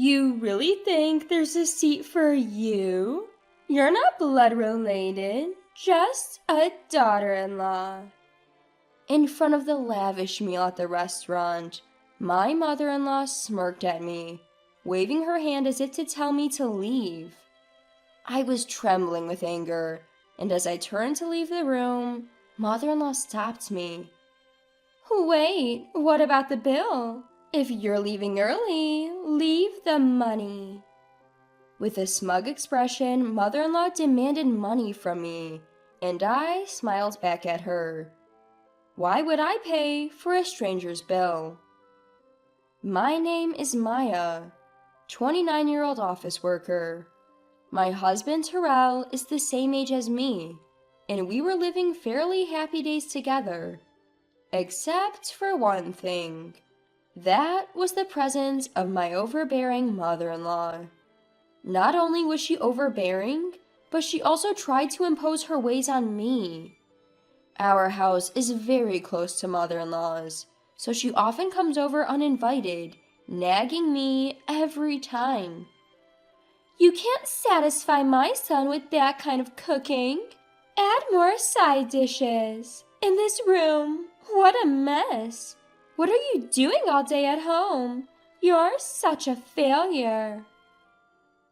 You really think there's a seat for you? You're not blood related, just a daughter-in-law. In front of the lavish meal at the restaurant, my mother-in-law smirked at me, waving her hand as if to tell me to leave. I was trembling with anger, and as I turned to leave the room, mother-in-law stopped me. Wait, what about the bill? If you're leaving early, leave the money. With a smug expression, mother-in-law demanded money from me, and I smiled back at her. Why would I pay for a stranger's bill? My name is Maya, 29-year-old office worker. My husband Terrell is the same age as me, and we were living fairly happy days together. Except for one thing. That was the presence of my overbearing mother-in-law. Not only was she overbearing, but she also tried to impose her ways on me. Our house is very close to mother-in-law's, so she often comes over uninvited, nagging me every time. You can't satisfy my son with that kind of cooking. Add more side dishes. In this room, what a mess. What are you doing all day at home? You're such a failure.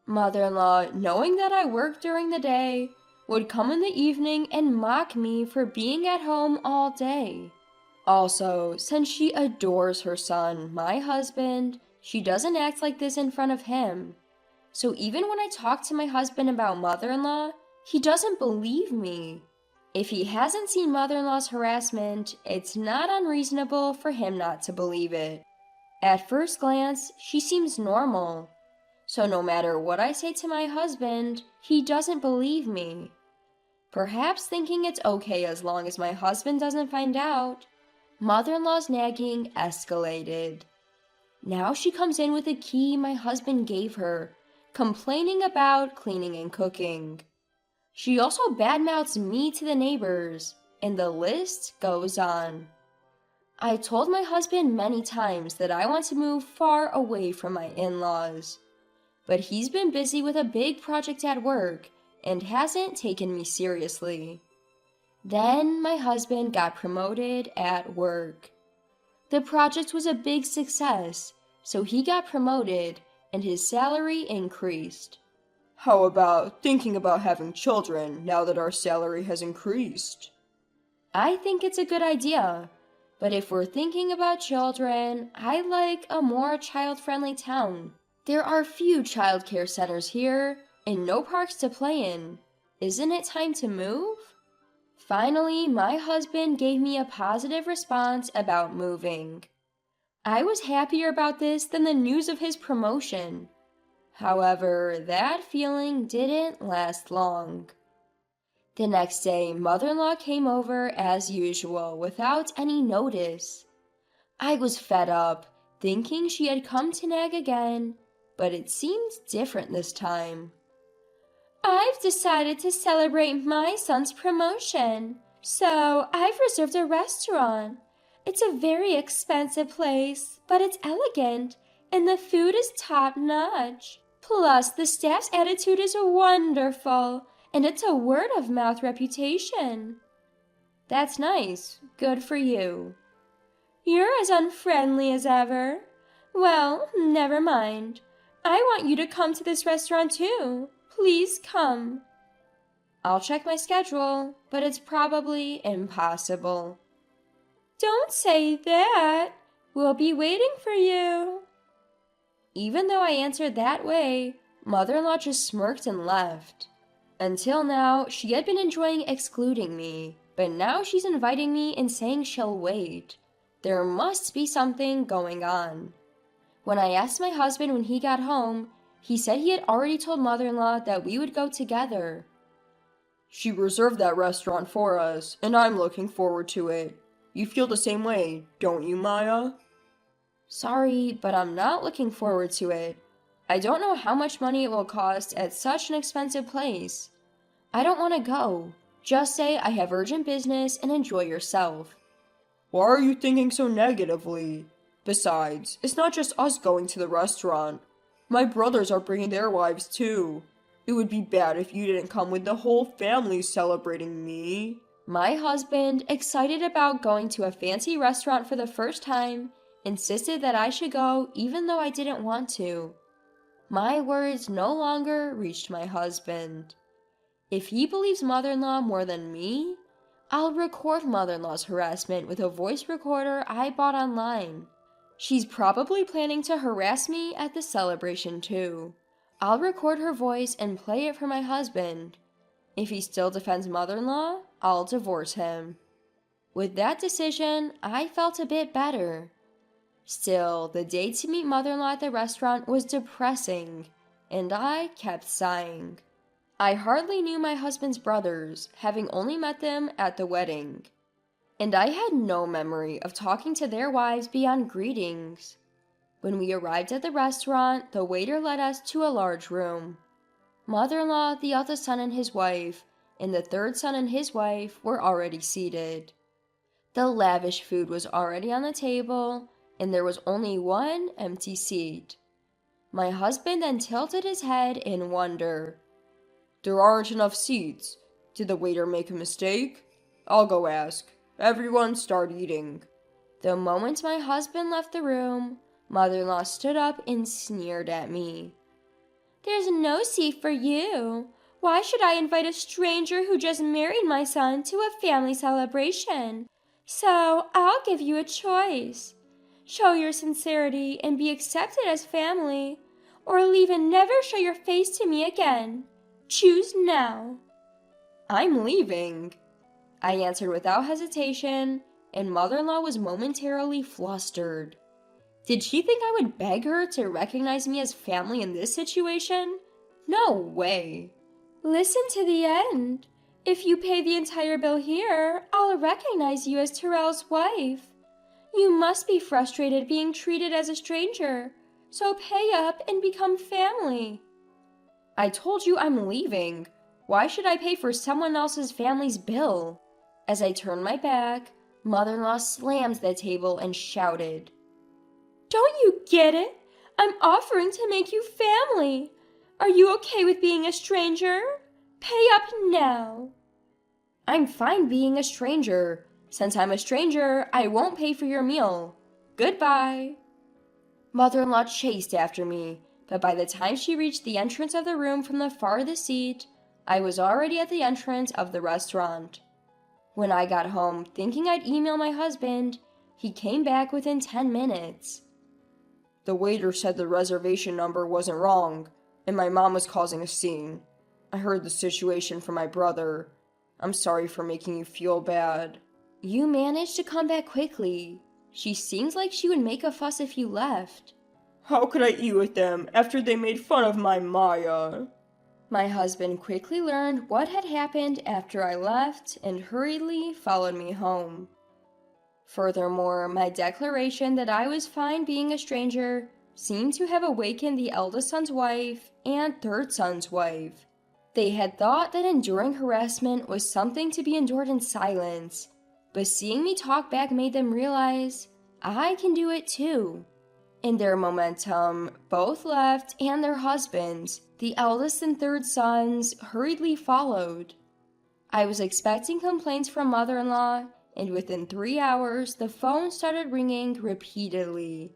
Mother-in-law, knowing that I work during the day, would come in the evening and mock me for being at home all day. Also, since she adores her son, my husband, she doesn't act like this in front of him. So even when I talk to my husband about mother-in-law, he doesn't believe me. If he hasn't seen mother-in-law's harassment, it's not unreasonable for him not to believe it. At first glance, she seems normal. So no matter what I say to my husband, he doesn't believe me. Perhaps thinking it's okay as long as my husband doesn't find out, mother-in-law's nagging escalated. Now she comes in with a key my husband gave her, complaining about cleaning and cooking. She also badmouths me to the neighbors, and the list goes on. I told my husband many times that I want to move far away from my in-laws, but he's been busy with a big project at work and hasn't taken me seriously. Then my husband got promoted at work. The project was a big success, so he got promoted and his salary increased. How about thinking about having children now that our salary has increased? I think it's a good idea, but if we're thinking about children, I like a more child-friendly town. There are few childcare centers here and no parks to play in. Isn't it time to move? Finally, my husband gave me a positive response about moving. I was happier about this than the news of his promotion. However, that feeling didn't last long. The next day, mother-in-law came over as usual without any notice. I was fed up, thinking she had come to nag again, but it seemed different this time. I've decided to celebrate my son's promotion, so I've reserved a restaurant. It's a very expensive place, but it's elegant, and the food is top-notch. Plus, the staff's attitude is wonderful, and it's a word-of-mouth reputation. That's nice. Good for you. You're as unfriendly as ever. Well, never mind. I want you to come to this restaurant too. Please come. I'll check my schedule, but it's probably impossible. Don't say that. We'll be waiting for you. Even though I answered that way, mother-in-law just smirked and left. Until now, she had been enjoying excluding me, but now she's inviting me and saying she'll wait. There must be something going on. When I asked my husband when he got home, he said he had already told mother-in-law that we would go together. She reserved that restaurant for us, and I'm looking forward to it. You feel the same way, don't you, Maya? Sorry, but I'm not looking forward to it. I don't know how much money it will cost at such an expensive place. I don't want to go. Just say I have urgent business and enjoy yourself. Why are you thinking so negatively? Besides, it's not just us going to the restaurant. My brothers are bringing their wives too. It would be bad if you didn't come with the whole family celebrating me. My husband, excited about going to a fancy restaurant for the first time, insisted that I should go even though I didn't want to. My words no longer reached my husband. If he believes mother-in-law more than me, I'll record mother-in-law's harassment with a voice recorder I bought online. She's probably planning to harass me at the celebration too. I'll record her voice and play it for my husband. If he still defends mother-in-law, I'll divorce him. With that decision, I felt a bit better. Still, the day to meet mother-in-law at the restaurant was depressing, and I kept sighing. I hardly knew my husband's brothers, having only met them at the wedding. And I had no memory of talking to their wives beyond greetings. When we arrived at the restaurant, the waiter led us to a large room. Mother-in-law, the eldest son and his wife, and the third son and his wife were already seated. The lavish food was already on the table, and there was only one empty seat. My husband then tilted his head in wonder. There aren't enough seats. Did the waiter make a mistake? I'll go ask. Everyone start eating. The moment my husband left the room, mother-in-law stood up and sneered at me. There's no seat for you. Why should I invite a stranger who just married my son to a family celebration? So I'll give you a choice. Show your sincerity and be accepted as family, or leave and never show your face to me again. Choose now. I'm leaving, I answered without hesitation, and mother-in-law was momentarily flustered. Did she think I would beg her to recognize me as family in this situation? No way. Listen to the end. If you pay the entire bill here, I'll recognize you as Terrell's wife. You must be frustrated being treated as a stranger, so pay up and become family. I told you I'm leaving. Why should I pay for someone else's family's bill? As I turned my back, mother-in-law slammed the table and shouted, Don't you get it? I'm offering to make you family. Are you okay with being a stranger? Pay up now. I'm fine being a stranger. Since I'm a stranger, I won't pay for your meal. Goodbye. Mother-in-law chased after me, but by the time she reached the entrance of the room from the farthest seat, I was already at the entrance of the restaurant. When I got home, thinking I'd email my husband, he came back within 10 minutes. The waiter said the reservation number wasn't wrong, and my mom was causing a scene. I heard the situation from my brother. I'm sorry for making you feel bad. You managed to come back quickly. She seems like she would make a fuss if you left. How could I eat with them after they made fun of my Maya? My husband quickly learned what had happened after I left and hurriedly followed me home. Furthermore, my declaration that I was fine being a stranger seemed to have awakened the eldest son's wife and third son's wife. They had thought that enduring harassment was something to be endured in silence, but seeing me talk back made them realize I can do it too. In their momentum, both left and their husbands, the eldest and third sons, hurriedly followed. I was expecting complaints from mother-in-law, and within 3 hours, the phone started ringing repeatedly.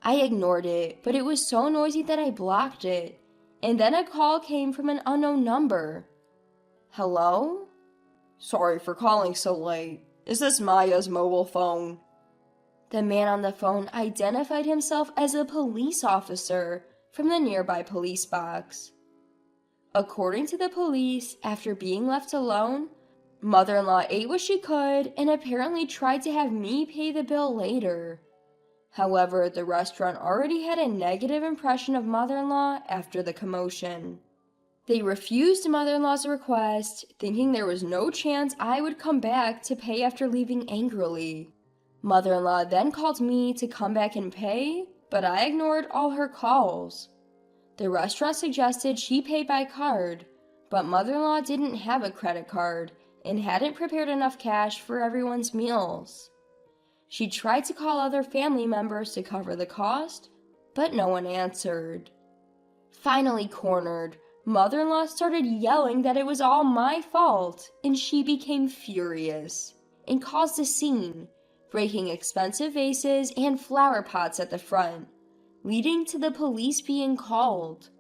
I ignored it, but it was so noisy that I blocked it, and then a call came from an unknown number. Hello? Sorry for calling so late. Is this Maya's mobile phone? The man on the phone identified himself as a police officer from the nearby police box. According to the police, after being left alone, mother-in-law ate what she could and apparently tried to have me pay the bill later. However, the restaurant already had a negative impression of mother-in-law after the commotion. They refused mother-in-law's request, thinking there was no chance I would come back to pay after leaving angrily. Mother-in-law then called me to come back and pay, but I ignored all her calls. The restaurant suggested she pay by card, but mother-in-law didn't have a credit card and hadn't prepared enough cash for everyone's meals. She tried to call other family members to cover the cost, but no one answered. Finally cornered, mother-in-law started yelling that it was all my fault, and she became furious and caused a scene, breaking expensive vases and flower pots at the front, leading to the police being called.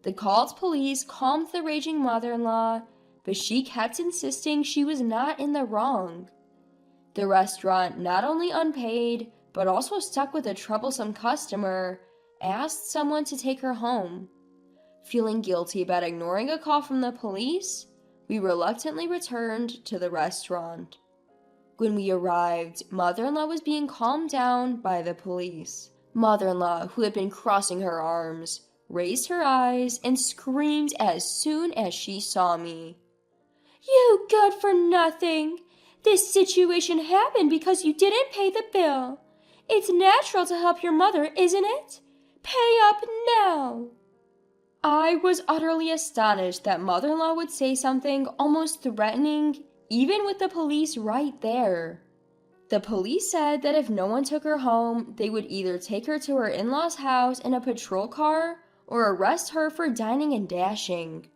The called police calmed the raging mother-in-law, but she kept insisting she was not in the wrong. The restaurant not only unpaid, but also stuck with a troublesome customer, asked someone to take her home. Feeling guilty about ignoring a call from the police, we reluctantly returned to the restaurant. When we arrived, mother-in-law was being calmed down by the police. Mother-in-law, who had been crossing her arms, raised her eyes and screamed as soon as she saw me. "You good for nothing! This situation happened because you didn't pay the bill. It's natural to help your mother, isn't it? Pay up now!" I was utterly astonished that mother-in-law would say something almost threatening, even with the police right there. The police said that if no one took her home, they would either take her to her in-laws' house in a patrol car or arrest her for dining and dashing.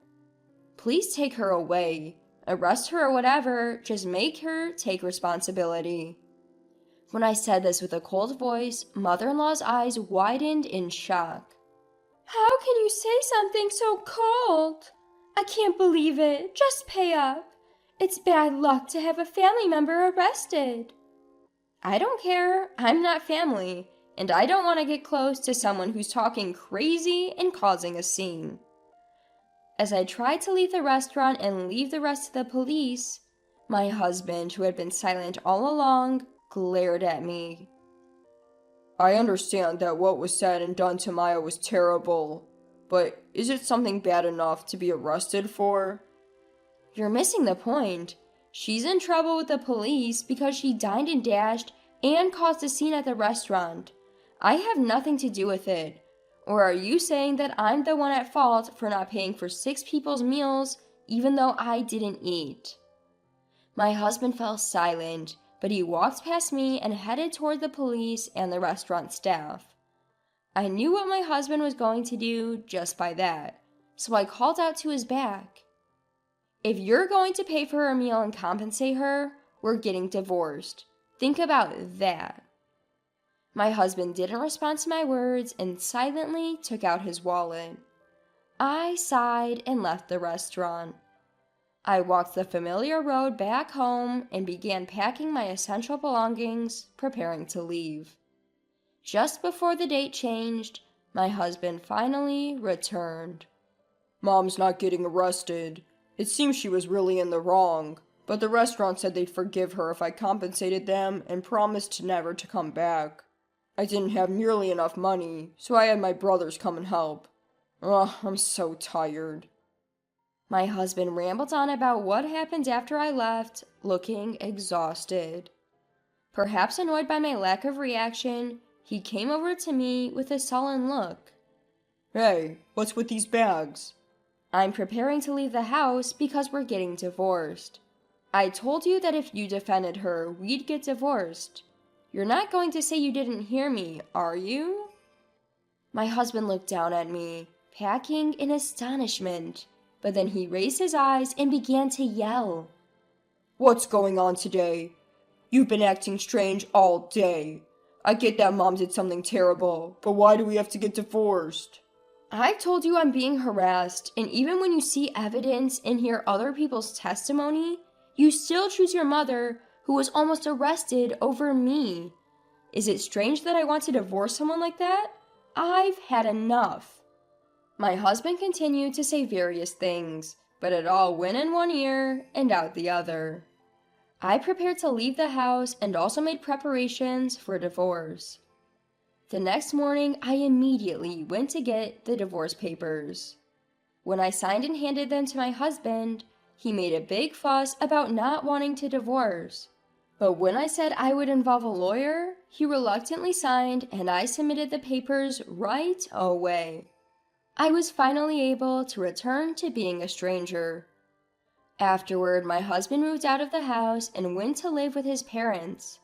Please take her away. Arrest her or whatever, just make her take responsibility. When I said this with a cold voice, mother-in-law's eyes widened in shock. "How can you say something so cold? I can't believe it. Just pay up. It's bad luck to have a family member arrested." I don't care. I'm not family, and I don't want to get close to someone who's talking crazy and causing a scene. As I tried to leave the restaurant and leave the rest of the police, my husband, who had been silent all along, glared at me. I understand that what was said and done to Maya was terrible, but is it something bad enough to be arrested for? You're missing the point. She's in trouble with the police because she dined and dashed and caused a scene at the restaurant. I have nothing to do with it. Or are you saying that I'm the one at fault for not paying for 6 people's meals even though I didn't eat? My husband fell silent, but he walked past me and headed toward the police and the restaurant staff. I knew what my husband was going to do just by that, so I called out to his back. "If you're going to pay for her meal and compensate her, we're getting divorced. Think about that." My husband didn't respond to my words and silently took out his wallet. I sighed and left the restaurant. I walked the familiar road back home and began packing my essential belongings, preparing to leave. Just before the date changed, my husband finally returned. Mom's not getting arrested. It seems she was really in the wrong, but the restaurant said they'd forgive her if I compensated them and promised never to come back. I didn't have nearly enough money, so I had my brothers come and help. Ugh, I'm so tired. My husband rambled on about what happened after I left, looking exhausted. Perhaps annoyed by my lack of reaction, he came over to me with a sullen look. "Hey, what's with these bags?" "I'm preparing to leave the house because we're getting divorced. I told you that if you defended her, we'd get divorced. You're not going to say you didn't hear me, are you?" My husband looked down at me, packing in astonishment, but then he raised his eyes and began to yell. "What's going on today? You've been acting strange all day. I get that Mom did something terrible, but why do we have to get divorced?" "I've told you I'm being harassed, and even when you see evidence and hear other people's testimony, you still choose your mother, who was almost arrested, over me. Is it strange that I want to divorce someone like that? I've had enough." My husband continued to say various things, but it all went in one ear and out the other. I prepared to leave the house and also made preparations for divorce. The next morning, I immediately went to get the divorce papers. When I signed and handed them to my husband, he made a big fuss about not wanting to divorce. But when I said I would involve a lawyer, he reluctantly signed and I submitted the papers right away. I was finally able to return to being a stranger. Afterward, my husband moved out of the house and went to live with his parents.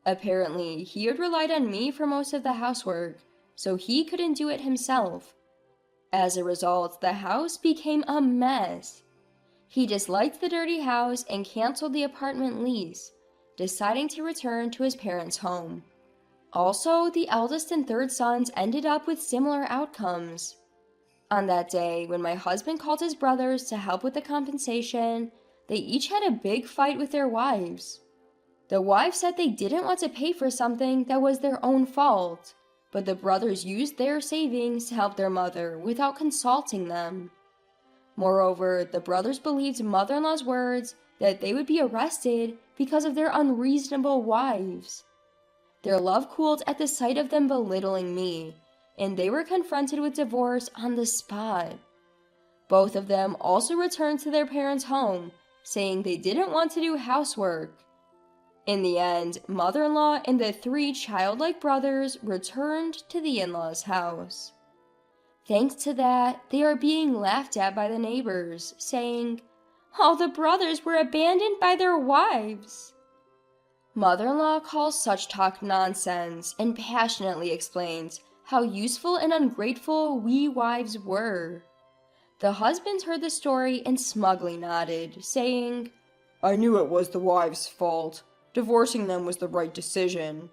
Apparently, he had relied on me for most of the housework, so he couldn't do it himself. As a result, the house became a mess. He disliked the dirty house and canceled the apartment lease, deciding to return to his parents' home. Also, the eldest and third sons ended up with similar outcomes. On that day, when my husband called his brothers to help with the compensation, they each had a big fight with their wives. The wives said they didn't want to pay for something that was their own fault, but the brothers used their savings to help their mother without consulting them. Moreover, the brothers believed mother-in-law's words that they would be arrested because of their unreasonable wives. Their love cooled at the sight of them belittling me, and they were confronted with divorce on the spot. Both of them also returned to their parents' home, saying they didn't want to do housework. In the end, mother-in-law and the 3 childlike brothers returned to the in-laws' house. Thanks to that, they are being laughed at by the neighbors, saying, "All the brothers were abandoned by their wives." Mother-in-law calls such talk nonsense and passionately explains how useful and ungrateful we wives were. The husbands heard the story and smugly nodded, saying, "I knew it was the wives' fault. Divorcing them was the right decision."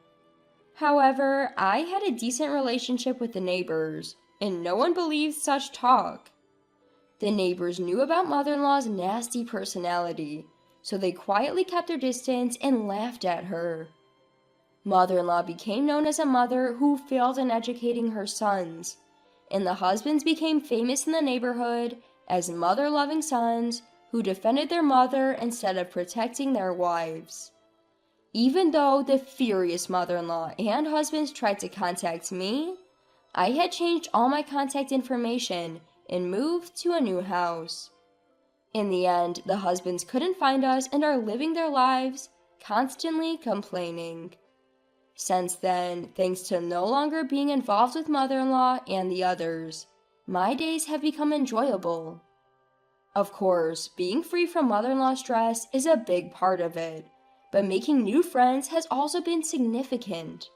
However, I had a decent relationship with the neighbors, and no one believed such talk. The neighbors knew about mother-in-law's nasty personality, so they quietly kept their distance and laughed at her. Mother-in-law became known as a mother who failed in educating her sons, and the husbands became famous in the neighborhood as mother-loving sons who defended their mother instead of protecting their wives. Even though the furious mother-in-law and husbands tried to contact me, I had changed all my contact information and moved to a new house. In the end, the husbands couldn't find us and are living their lives, constantly complaining. Since then, thanks to no longer being involved with mother-in-law and the others, my days have become enjoyable. Of course, being free from mother-in-law stress is a big part of it, but making new friends has also been significant.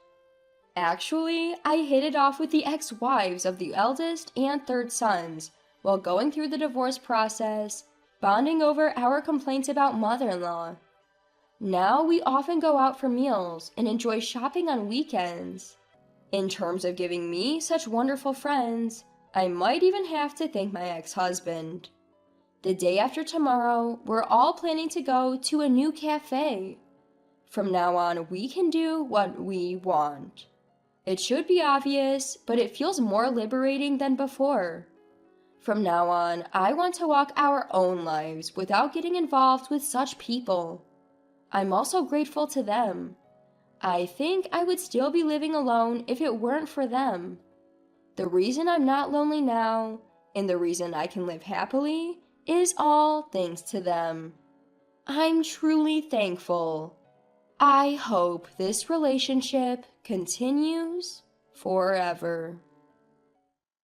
Actually, I hit it off with the ex-wives of the eldest and third sons while going through the divorce process, bonding over our complaints about mother-in-law. Now we often go out for meals and enjoy shopping on weekends. In terms of giving me such wonderful friends, I might even have to thank my ex-husband. The day after tomorrow, we're all planning to go to a new cafe. From now on, we can do what we want. It should be obvious, but it feels more liberating than before. From now on, I want to walk our own lives without getting involved with such people. I'm also grateful to them. I think I would still be living alone if it weren't for them. The reason I'm not lonely now, and the reason I can live happily, is all thanks to them. I'm truly thankful. I hope this relationship continues forever.